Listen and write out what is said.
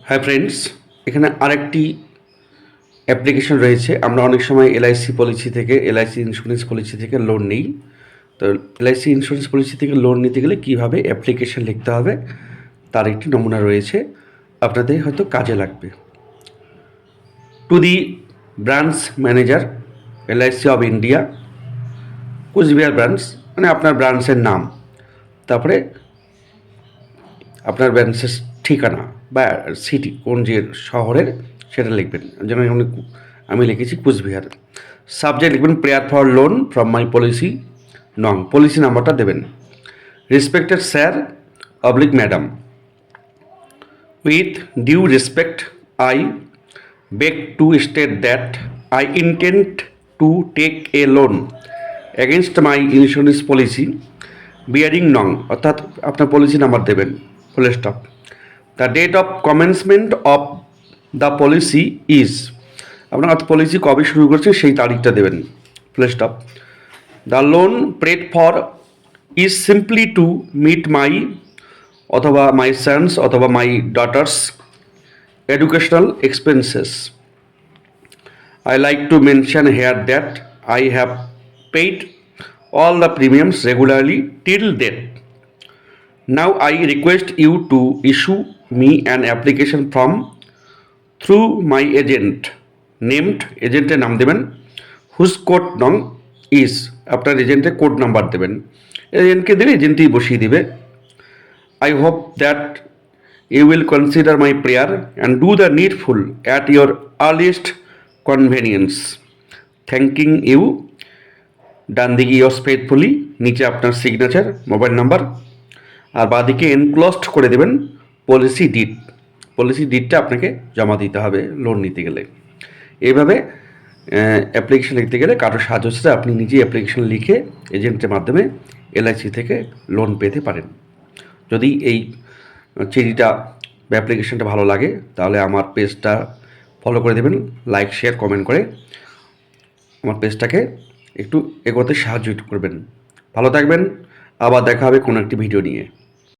Hi friends, এখানে আরেকটি application রয়েছে। আমরা অনেক সময় এলআইসি পলিসি থেকে এলআইসি ইন্স্যুরেন্স পলিসি থেকে লোন নিই। তো এলআইসি ইন্স্যুরেন্স পলিসি থেকে লোন নিতে গেলে কীভাবে অ্যাপ্লিকেশন লিখতে হবে তার একটি নমুনা রয়েছে, আপনাদের হয়তো কাজে লাগবে। To the branch manager LIC of India Cooch Behar branch, মানে আপনার ব্রাঞ্চের নাম, তারপরে আপনার ব্রাঞ্চের ঠিকানা বা সিটি, কোন যে শহরের সেটা লিখবেন। যেমন আমি লিখেছি কুচবিহার। সাবজেক্ট লিখবেন prayer for loan from my policy নং, পলিসি নাম্বারটা দেবেন। Respected sir oblique madam, with due respect I beg to state that I intent to take a loan against my insurance policy bearing নং, অর্থাৎ আপনার policy number দেবেন, full stop. The date of commencement of the policy is, আপনার policy কবে শুরু করছে সেই তারিখটা দেবেন, full stop. The loan prayed for is simply to meet my অথবা মাই সন্স অথবা my daughters educational expenses. I like to mention here that I have paid all the premiums regularly till date. Now I request you to issue me an application form through my agent named এজেন্টের নাম দেবেন, whose code nong is, আপনার এজেন্টের code number দেবেন। এজেন্টকে দিলে এজেন্টই বসিয়ে দিবে। I hope that you will consider my prayer and do the needful at your earliest convenience. Thanking you. ডান দিকে yours faithfully, নিচে আপনার সিগনেচার, মোবাইল নাম্বার, আর বাঁদিকে এনক্লোজড করে দেবেন পলিসি ডিড। পলিসি ডিডটা আপনাকে জমা দিতে হবে লোন নিতে গেলে। এইভাবে অ্যাপ্লিকেশন লিখতে গেলে কারোর সাহায্য ছাড়া আপনি নিজেই অ্যাপ্লিকেশন লিখে এজেন্টের মাধ্যমে এলআইসি থেকে লোন পেতে পারেন। যদি এই চিঠিটা বা অ্যাপ্লিকেশনটা ভালো লাগে তাহলে আমার পেজটা ফলো করে দেবেন, লাইক শেয়ার কমেন্ট করে আমার পেজটাকে একটু এগোতে সাহায্য করবেন। ভালো থাকবেন, আবার দেখা হবে কোনো একটি ভিডিও নিয়ে।